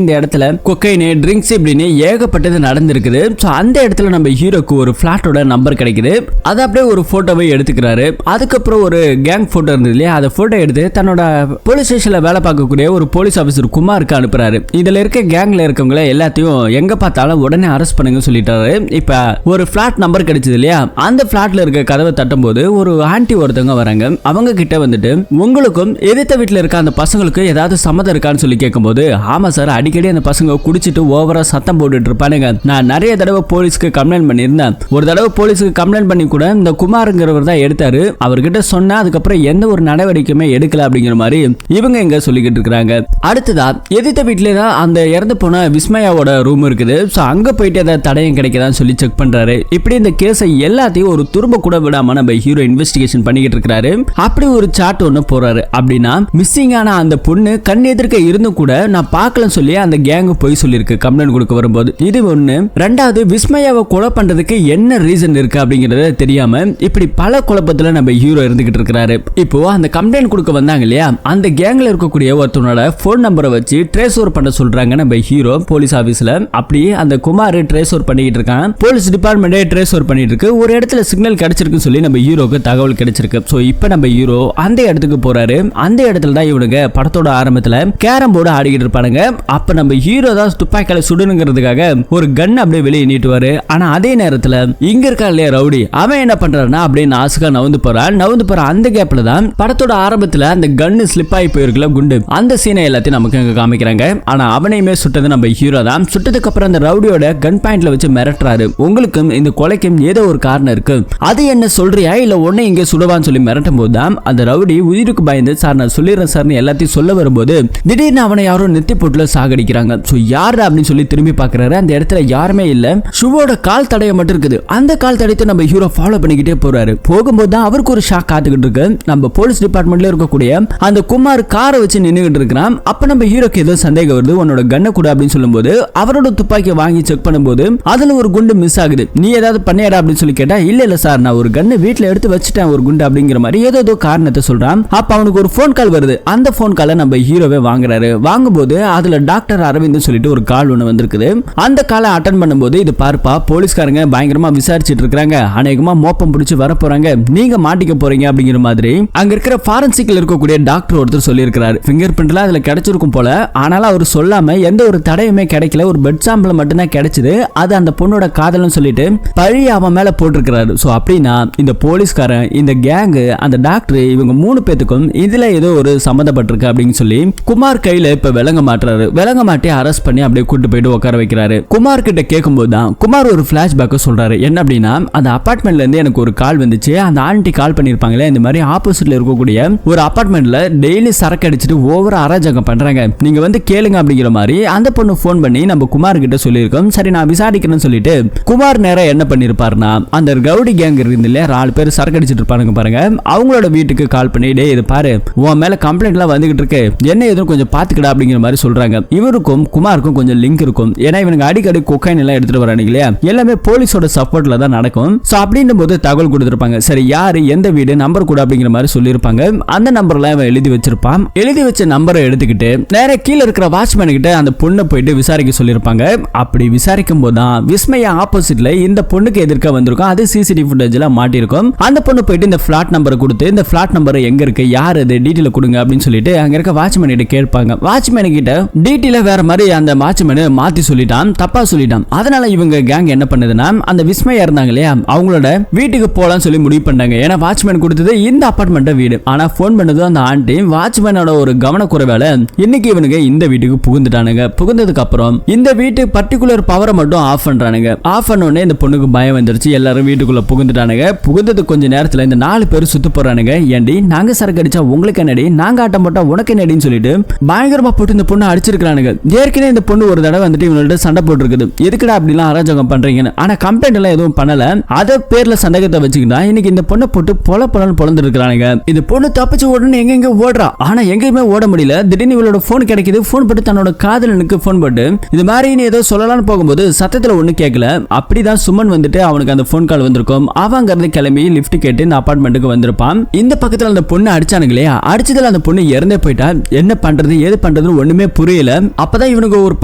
இந்த இடத்துல கொக்கைன், ட்ரிங்க்ஸ் இப்படின்னு ஏகப்பட்டது நடந்திருக்குது. சோ அந்த இடத்துல நம்ம ஹீரோக்கு ஒரு பிளாட்டோட நம்பர் கிடைக்குது. அதை அப்படியே ஒரு போட்டோவை எடுத்துக்கிறாரு. அதுக்கப்புறம் ஒரு கேங் போட்டோ இருந்தது இல்லையா, அதை போட்டோ எடுத்து தன்னோட போலீஸ் ஸ்டேஷன்ல வேலை பார்க்கக்கூடிய ஒரு போலீஸ் ஆபீசர் குமாருக்கு அனுப்புறாரு. இதுல இருக்க கேங்ல இருக்கவங்கள எல்லாத்தையும் எங்க பார்த்தாலும் உடனே அரெஸ்ட் பண்ணுங்க சொல்லிட்டாரு. இப்ப ஒரு பிளாட் நம்பர் கிடைச்சது இல்லையா, அந்த பிளாட்ல இருக்க கதவை தட்டும் போது ஒரு ஆன்டி ஒருத்தவங்க வராங்க. அவங்க கிட்ட வந்துட்டு உங்களுக்கும் எதிர்த்த வீட்டுல இருக்க அந்த பசங்களுக்கு ஏதாவது சம்மதம் இருக்கான்னு சொல்லி கேட்கும்போது, ஆமா சார், அடிக்கடி அந்த பசங்க குடிச்சிட்டு ஓவரா சத்தம் போட்டுட்டு இருப்பானுங்க, நான் நிறைய தடவை போலீஸ்க்கு கம்ப்ளைண்ட் பண்ணியிருந்தேன், ஒரு தடவை போலீஸுக்கு கம்ப்ளைண்ட் பண்ணி கூட இந்த குமாருங்கிறவர் தான் எடுத்தாரு, அவர்கிட்ட சொன்னா அதுக்கப்புறம் எந்த ஒரு நடவடிக்கையுமே எடுக்கல அப்படிங்கிற மாதிரி இவங்க எங்க சொல்லிக்கிட்டு இருக்காங்க. அடுத்ததா எதிர்த்த வீட்லயே தான் அந்த இறந்து போன விஸ்மயாவோட ரூம் இருக்குது. சோ அங்க போயிட்டு ஏதாவது தடயம் கிடைக்குதான்னு சொல்லி செக் பண்றாரு. இப்படி இந்த கேஸை எல்லாத்தையும் ஒரு துரும்ப கூட விடாம நம்ம ஹீரோ இன்வெஸ்டிகேஷன் பண்ணிக்கிட்டு இருக்காரு. அப்படி ஒரு சாட் ஒன்னு போறாரு. அப்படின்னா மிஸ்ஸிங் ஆன அந்த பொண்ணு கண் எதிர்க்க இருந்து கூட நான் பார்க்கலன்னு சொல்லி அந்த கேங் போய் சொல்லிருக்கு கம்ப்ளைண்ட் கொடுக்க வரும்போது. இது ஒண்ணு. ரெண்டாவது, விஸ்மயாவை கொலை பண்றதுக்கு என்ன ரீசன் இருக்கு அப்படிங்கறத தெரியாம இப்படி பல குழப்பத்துல நம்ம ஹீரோ இருந்துகிட்டு இருக்காரு. இப்போ அந்த கம்ப்ளைண்ட் கொடுக்க வந்தாங்க இல்லையா, அந்த கேங்ல இருக்கக்கூடிய ஒருத்தனோட போன் நம்பரை வச்சு ட்ரேஸ் ஓவர் பண்ண சொல்றாங்க நம்ம ஹீரோ போலீஸ் ஆபீஸ்ல. அப்படி அந்த குமார் ட்ரேஸ் ஓவர் பண்ணிட்டு இருக்கான். போலீஸ் டிபார்ட்மெண்டே ட்ரேஸ் ஓவர் பண்ணிட்டு இருக்கு. ஒரு இடத்துல சிக்னல் கிடைச்சிருக்குன்னு சொல்லி நம்ம ஹீரோக்கு தகவல் கிடைச்சிருக்கு. சோ இப்போ நம்ம ஹீரோ அந்த இடத்துக்கு போறாரு. அந்த இடத்துல தான் இவனுங்க படத்தோட ஆரம்பத்துல கேரம் போர்டு ஆடிக்கிட்டு இருப்பானுங்க. அப்ப நம்ம ஹீரோ தான் துப்பாக்கியால சுடணுங்கிறதுக்காக ஒரு கன் அப்படியே வெளியே நீட்டுவாரு. ஆனா அதே நேரத்துல இங்க இருக்கா இல்லையா ரவுடி, அவன் என்ன பண்றான்னா அப்படியே நாசுக்கா நவுந்து போறான். நவுந்து போற அந்த கேப்ல தான் படத்தோட ஆரம்பத்துல அந்த கன்னு ஸ்லிப் ஆகி போயிருக்கல குண்டு, அந்த சீனை எல்லாத்தையும் நமக்கு இங்க காமிக்கிறாங்க. ஆனா அவனையுமே சுட்டது நம்ம ஹீரோ தான். சுட்டதுக்கு அப்புறம் அந்த ரவுடியோட கன் பாயிண்ட்ல வச்சு மிரட்டுறாரு. உங்களுக்கும் இந்த கொலைக்கும் ஏதோ ஒரு காரணம் இருக்கு, அது என்ன சொல்றியா இல்ல உன்னை இங்க சுடுவான்னு சொல்லி மிரட்டும் போது தான் அந்த ரவுடி உயிருக்கு பயந்து சார் நான் சொல்லிடுறேன் சார்னு எல்லாத்தையும் சொல்ல வரும்போது திடீர்னு அவனை யாரும் நெத்தி போட்டுல சாகடிக்கிறாங்க. சோ யாரு அப்படின்னு சொல்லி திரும்பி பாக்குறாரு. அந்த இடத்துல யாருமே இல்ல. ஷுவோட கால் தடயம் மட்டும் இருக்குது. அந்த கால் தடயத்தை நம்ம ஹீரோ ஃபாலோ பண்ணிக்கிட்டே போறாரு. போகும்போது தான் அவருக்கு ஒரு ஷாக் காத்துக்கிட்டு இருக்கு. நம்ம போலீஸ் டிபார்ட்மெண்ட்ல இருக்கக்கூடிய அந்த குமார் காரை வச்சு நின்னுகிட்டு இருக்கிறான். அப்ப நம்ம ஹீரோக்கு ஏதோ சந்தேகம் வருது. உன்னோட கண்ணை கூட அப்படின்னு சொல்லும்போது அவரோட துப்பாக்கியை வாங்கி செக் பண்ணும்போது அதுல ஒரு குண்டு மிஸ் ஆகுது. நீ ஏதாவது பண்ணியாடா அப்படின்னு சொல்லி கேட்டா, இல்ல சார் நான் ஒரு கண்ணை வீட்டுல எடுத்து வச்சுட்டேன் ஒரு குண்டு அப்படிங்கிற மாதிரி ஏதோ காரணத்தை சொல்றான். அப்ப அவனுக்கு ஒரு போன் கால் வருது. அந்த போன் காலை நம்ம ஹீரோவே வாங்குறாரு. வாங்கும்போது அதுல டாக்டர் அரவிந்த் சொல்லிட்டு ஒரு கால் ஒண்ணு வந்திருக்குது. அந்த காலை அட்டன் பண்ணும்போது இது பார்ப்பா போலீஸ்காரங்க பயங்கரமா விசாரிச்சுட்டு இருக்காங்க, அநேகமா மோப்பம் பிடிச்சு வர போறாங்க, நீங்க மாட்டிக்க போறீங்க அப்படிங்கிற மாதிரி அங்க இருக்கிற ஃபாரன்சிக்ல இருக்கக்கூடிய டாக்டர் ஒருத்தர் சொல்லி இருக்காரு. பிங்கர் பிரிண்ட்ல அதுல கிடைச்சிருக்கும் போல. ஆனாலும் அவர் சொல்லாம எந்த ஒரு தடயமே கிடைக்கல, ஒரு பெட் சாம்பிள் மட்டும் தான் கிடைச்சது. அது அந்த பொண்ணோட காதல்னு சொல்லிட்டு பழி அவன் மேல போட்டிருக்கிறாரு. சோ அப்படின்னா இந்த போலீஸ்காரன், இந்த கேங், அந்த டாக்டர் இவங்க 3 பேத்துக்கும் இதுல ஏதோ ஒரு சம்பந்தப்பட்டிருக்கு அப்படின்னு சொல்லி குமார் கையில இப்ப விலங்க மாட்டுறாரு. விலங்க மாட்டி அரெஸ்ட் பண்ணி அப்படியே கூட்டு போயிட்டு உட்கார வைக்கிறாரு. குமார் கிட்ட கேட்கும்போது தான் குமார் ஒரு பிளாஷ்பேக் சொல்றாரு. என்ன அப்படின்னா, அந்த அபார்ட்மெண்ட்ல இருந்து எனக்கு ஒரு கால் வந்துச்சு. அந்த ஆண்டி கால் பண்ணிருப்பாங்களே, இந்த மாதிரி ஆப்போசிட்ல இருக்கக்கூடிய ஒரு அபார்ட்மெண்ட்ல டெய்லி சரக்கு அடிச்சுட்டு ஓவரா அராஜகம் பண்றாங்க, நீங்க வந்து கேளுங்க அப்படிங்கிற மாதிரி அந்த பொண்ணு போன் பண்ணி நம்ம குமார் கிட்ட சொல்லியிருக்கோம். சரி நான் விசாரிக்கிறேன்னு சொல்லிட்டு குமார் நேரம் என்ன பண்ணிருப்பாருன்னா, அந்த கவுடி கேங் இருந்து இல்லையா 4 பேர் சரக்கு அடிச்சிட்டு இருப்பானுங்க பாருங்க, அவங்களோட வீட்டுக்கு கால் பண்ணி டே இது பாரு உன் மேல கம்ப்ளைண்ட் எல்லாம் வந்துகிட்டு இருக்கு, என்ன எதுவும் கொஞ்சம் பாத்துக்கடா அப்படிங்கிற மாதிரி சொல்றாங்க. இவருக்கும் குமாருக்கும் கொஞ்சம் லிங்க் இருக்கும். ஏன்னா இவனுக்கு அடிக்கடி கொக்கைன் எல்லாம் எடுத்துட்டு வரானுங்க இல்லையா, எல்லாமே போலீஸோட சப்போர்ட்ல தான் நடக்கும். சோ அப்படின்னும் போது தகவல் கொடுத்திருப்பாங்க. சரி யாரு எந்த வீடு நம்பர் கூட அப்படிங்கிற மாதிரி சொல்லியிருப்பாங்க. அந்த நம்பர்ல அவன் எழுதி வச்சிருப்பான். எழுதி வச்ச நம்பரை எடுத்துக்கிட்டு நேர கீழே இருக்கிற வாட்ச்மேன் கிட்ட அந்த பொண்ணை போயிட்டு விசாரிக்க சொல்லியிருப்பாங்க. அப்ப அப்படி விசாரிக்கும் போதுதான் விஸ்மயா ஆப்போசிட்ல இந்த பொண்ணுக்கு எதிர்க்க வந்திருக்கும். அது சிசிடிவி ஃபுட்டேஜ்ல மாட்டிருக்கும். அந்த பொண்ணு போயிட்டு இந்த பிளாட் நம்பரை கொடுத்து இந்த பிளாட் நம்பர் எங்க இருக்கு, யார் அது, டீடைல் கொடுங்க அப்படின்னு சொல்லிட்டு அங்க இருக்க வாட்ச்மேன் கிட்ட கேட்பாங்க. வாட்ச்மேன் கிட்ட டீடைல வேற மாதிரி அந்த வாட்ச்மேன் மாத்தி சொல்லிட்டான், தப்பா சொல்லிட்டான். அதனால இவங்க கேங் என்ன பண்ணுதுன்னா அந்த விஸ்மயா இருந்தாங்க இல்லையா, அவங்களோட வீட்டுக்கு போலாம் சொல்லி முடிவு பண்ணாங்க. ஏன்னா வாட்ச்மேன் கொடுத்தது இந்த அபார்ட்மெண்ட் வீடு. ஆனா போன் பண்ணது அந்த ஆண்டி. வாட்ச்மேனோட ஒரு கவனக்குறைவால இன்னைக்கு இவனுங்க இந்த வீட்டுக்கு புகுந்துட்டானுங்க. புகுந்ததுக்கு அப்புறம் இந்த வீட்டு பர்டிகுலர் பவரை மட்டும் ஆஃப் பண்றானுங்க. ஆஃப் பண்ண உடனே இந்த பொண்ணுக்கு பயம் வந்துருச்சு. எல்லாரும் வீட்டுக்குள்ள புகுந்துட்டானுங்க. புகுந்தது கொஞ்ச நேரத்துல இந்த 4 பேர் சுத்து போறானுங்க. ஏண்டி நாங்க சரக்கு அடிச்சா உங்களுக்கு என்னடி, நாங்க ஆட்டம் போட்டா உனக்கு என்னடின்னு சொல்லிட்டு பயங்கரமா போட்டு இந்த பொண்ணு அடிச்சிருக்கானுங்க. ஏற்கனவே இந்த பொண்ணு ஒரு தடவை வந்துட்டு இவங்கள்ட்ட சண்டை போட்டு இருக்குது. எதுக்குடா அப்படிலாம் அராஜகம் பண்றீங்கன்னு. ஆனா கம்ப்ளைண்ட் எல்லாம் எதுவும் பண்ணல. அத பேர்ல சந்தேகத்தை வச்சுக்கிட்டா இன்னைக்கு இந்த பொண்ணை போட்டு பொலன்னு பொழந்து இருக்கிறானுங்க. இந்த பொண்ணு தப்பிச்சு ஓடுன்னு எங்க ஓடுறா. ஆனா எங்கேயுமே ஓட முடியல. திடீர்னு இவளோட போன் கிடைக்குது. போன் போட்டு தன்னோட காதலனுக்கு போன் போட்டு இது மாதிரி நீ ஏதோ சொல்லலாம்னு போகும்போது சத்தத்துல ஒண்ணு கேட்கல. அப்படிதான் சுமன் வந்துட்டு அவனுக்கு அந்த போன் கால் வந்திருக்கும். அவங்க இருந்து கிளம்பி லிஃப்ட் கேட்டு இந்த அபார்ட்மெண்ட்டுக்கு வந்திருப்பான். இந்த பக்கத்துல அந்த பொண்ணு அடிச்சானுங்களே, அடிச்சதுல அந்த பொண்ணு இறந்தே போயிட்டா. என்ன பண்றது ஏது பண்றதுன்னு ஒண்ணுமே புரியல. அப்பதான் இவனுக்கு ஒரு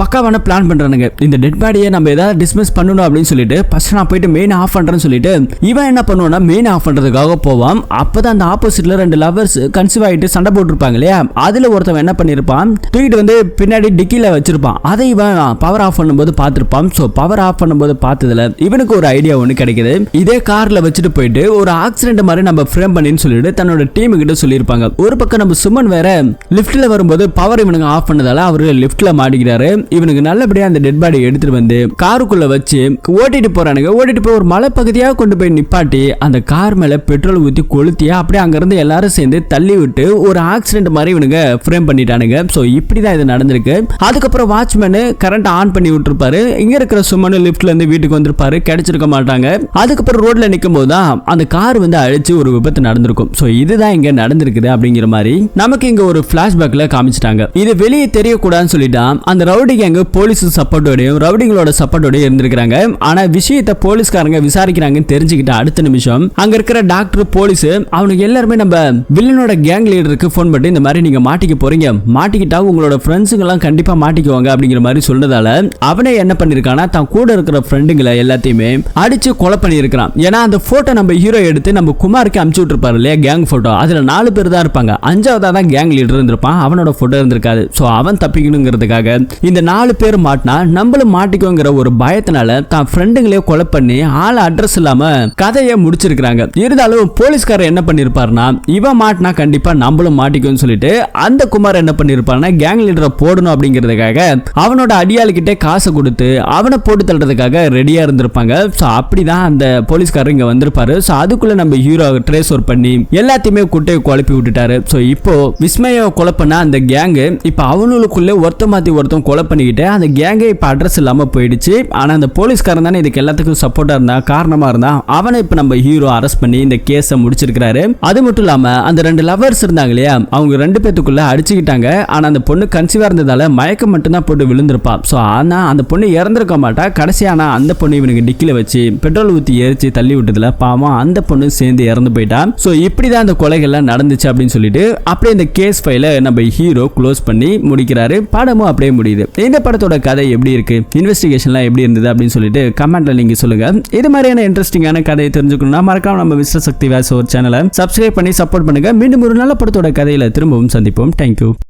பக்காவான பிளான் பண்றானுங்க. இந்த டெட் பாடியை நம்ம ஏதாவது டிஸ்மிஸ் பண்ணணும் அப்படின்னு சொல்லிட்டு ஃபர்ஸ்ட் நான் போயிட்டு மெயின் ஆஃப் பண்றேன்னு சொல்லிட்டு இவன் என்ன பண்ணுவானா மெயின் ஆஃப் பண்றதுக்காக போவான். அப்பதான் அந்த ஆப்போசிட்ல 2 லவர்ஸ் கன்சீவ் ஆயிட்டு சண்டை போட்டுருப்பாங்க இல்லையா, அதுல ஒருத்தவன் என்ன பண்ணிருப்பான், தூக்கிட்டு வந்து பின்னாடி டிக்கில வச்சிருப்பான். அதை இவன் பவர் ஆஃப் பண்ணும்போது பார்த்திருப்பான். சோ பவர் ஆஃப் பண்ணும்போது பார்த்ததுல இவனுக்கு ஒரு ஐடியா ஒண்ணு கிடைக்குது. இதே கார்ல வச்சுட்டு போயிட்டு ஒரு ஆக்சிடென்ட் மாதிரி நம்ம ஃப்ரேம் பண்ணின்னு சொல்லிட்டு தன்னோட டீம் கிட்ட சொல்லியிருப்பாங்க. ஒரு பக்கம் நம்ம சுமன் வேற லிஃப்ட்ல வரும்போது பவர் இவனுக்கு ஆஃப் பண்ணதால அவரு லிஃப்ட்ல மாட்டிக்கிறாரு. இவனுக்கு நல்லபடியா அந்த டெட் பாடி எடுத்துட்டு வந்து காருக்குள்ள வச்சு ஓட்டிட்டு போறானுங்க. ஓட்டிட்டு போய் ஒரு மலை பகுதியா கொண்டு போய் நிப்பாட்டி அந்த கார் மேல பெட்ரோல் ஊத்தி கொளுத்தியா அப்படியே அங்க இருந்து எல்லாரும் சேர்ந்து தள்ளி விட்டு ஒரு ஆக்சிடென்ட் மாதிரி இவனுங்க ஃப்ரேம் பண்ணிட்டானுங்க. சோ இப்படிதான் இது நடந்திருக்கு. அதுக்கப்புறம் வாட்ச்மேன் கரண்ட் ஆன் பண்ணி விட்டுருப்பாரு. இங்க இருக்கிற சுமன் லிஃப்ட்ல இருந்து வீட்டுக்கு வந்திருப்பாரு. கிடைச்சிருக்க மாட்டாங்க. அதுக்கப்புறம் ரோட்ல நிக்கும் போதுதான் அந்த கார் வந்து அழிச்சு ஒரு விபத்து நடந்திருக்கும். சோ இதுதான் இங்க நடந்திருக்குது அப்படிங்கிற மாதிரி நமக்கு இங்க ஒரு பிளாஷ்பேக்ல காமிச்சிட்டாங்க. இது வெளியே தெரியக்கூடாதுன்னு சொல்லிட்டா அந்த ரவுடி கேங் போலீஸ் சப்போர்ட்டோடையும் ரவுடிங்களோட சப்போர்ட்டோடையும் இருந்திருக்காங்க. ஆனா விஷயத்தை போலீஸ்காரங்க விசாரிக்கிறாங்கன்னு தெரிஞ்சுக்கிட்ட அடுத்த நிமிஷம் அங்க இருக்கிற டாக்டர் போலீஸ் அவனுக்கு எல்லாருமே நம்ம வில்லனோட கேங் லீடருக்கு போன் பண்ணி இந்த மாதிரி நீங்க மாட்டிக்க போறீங்க, மாட்டிக்கிட்டா உங்களோட ஃப்ரெண்ட்ஸுங்க எல்லாம் கண்டிப்பா மாட்டிக்குவாங்க அப்படிங்கிற மாதிரி சொல்றதால அவனே என்ன பண்ணிருக்கானா தான் கூட இருக்கிற ஃப்ரெண்டுங்களை எல்லாத்தையுமே அடிச்சு கொலை பண்ணியிருக்கான். ஏன்னா அந்த போட்டோ நம்ம ஹீரோ எடுத்து நம்ம குமாருக்கு அனுப்பிச்சு விட்டுருப்பாரு இல்லையா கேங் போட்டோ, அதுல 4 பேர் தான் இருப்பாங்க. 5வதா தான் கேங் லீடர் இருந்திருப்பான். அவனோட போட்டோ இருந்திருக்காது. சோ அவன் தப்பிக்கணுங்கிறதுக்காக இந்த 4 பேர் மாட்டினா நம்மளும் மாட்டிக்குங்கிற ஒரு பயத்தினால தான் ஃப்ரெண்டுங்களே கொலை பண்ணி ஆள் அட்ரஸ் இல்லாம கதையை முடிச்சிருக்காங்க. இருந்தாலும் போலீஸ்காரர் என்ன பண்ணிருப்பாருன்னா இவன் மாட்டினா கண்டிப்பா நம்மளும் மாட்டிக்கும் சொல்லிட்டு அந்த குமார் என்ன பண்ணிருப்பாருன்னா கேங் லீடரை போடணும் அப்படிங்கிறதுக்காக அவனோட அடியாளுக்கிட்டே காசை கொடுத்து அவனை போட்டு தள்ளுறதுக்காக ரெடியா இருந்திருப்பாங்க. சோ அப்படிதான் அந்த போலீஸ்காரர் இங்க வந்திருப்பாரு. சோ அதுக்குள்ள நம்ம ஹீரோ ட்ரேஸ் ஒர்க் பண்ணி எல்லாத்தையுமே குட்டையை குழப்பி விட்டுட்டாரு. சோ இப்போ விஸ்மயை கொலை பண்ண அந்த கேங் இப்ப அவனுக்குள்ள ஒருத்த மாத்தி ஒருத்தம் கொலை பண்ணிக்கிட்டு அந்த கேங்கே இப்ப அட்ரஸ் இல்லாம போயிடுச்சு. ஆனா அந்த போலீஸ்காரன் தானே இதுக்கு எல்லாத்துக்கும் சப்போர்ட்டா இருந்தா காரணமா இருந்தா அவனை இப்ப நம்ம ஹீரோ அரெஸ்ட் பண்ணி இந்த கேஸை முடிச்சிருக்காரு. அது மட்டும் இல்லாம அந்த 2 லவர்ஸ் இருந்தாங்க இல்லையா, அவங்க 2 பேத்துக்குள்ள அடிச்சுக்கிட்டாங்க. ஆனா அந்த பொண்ணு கன்சீவா இருந்ததால மயக்கம் மட்டும் தான் போட்டு விழுந்திருப்பா. சோ ஆனா அந்த பொண்ணு இறந்திருக்க மாட்டா. கடைசியானா அந்த பொண்ணு இவனுக்கு டிக்கில வச்சு பெட்ரோல் ஊத்தி எரிச்சு தள்ளி விட்டதுல பாவம் அந்த பொண்ணு சேர்ந்து இறந்து போயிட்டா. சோ இப்படிதான் அந்த கொலைகள்லாம் நடந்துச்சு அப்படின்னு சொல்லிட்டு அப்படியே இந்த கேஸ் ஃபைல நம்ம ஹீரோ க்ளோஸ் பண்ணி முடிக்கிறாரு. படமும் அப்படியே முடியுது. இந்த படத்தோட கதை எப்படி இருக்கு, இன்வெஸ்டிகேஷன்லாம் எப்படி இருந்தது அப்படின்னு சொல்லிட்டு கமெண்ட்ல நீங்க சொல்லுங்க. இது மாதிரியான இன்ட்ரெஸ்டிங்கான கதையை தெரிஞ்சுக்கணும்னா மறக்காம நம்ம மிஸ்டர் சக்தி வாஸ் ஒரு சேனலை சப்ஸ்கிரைப் பண்ணி சப்போர்ட் பண்ணுங்க. மீண்டும் ஒரு நல்ல படத்தோட கதையில திரும்பவும் சந்திப்போம். தேங்க்யூ.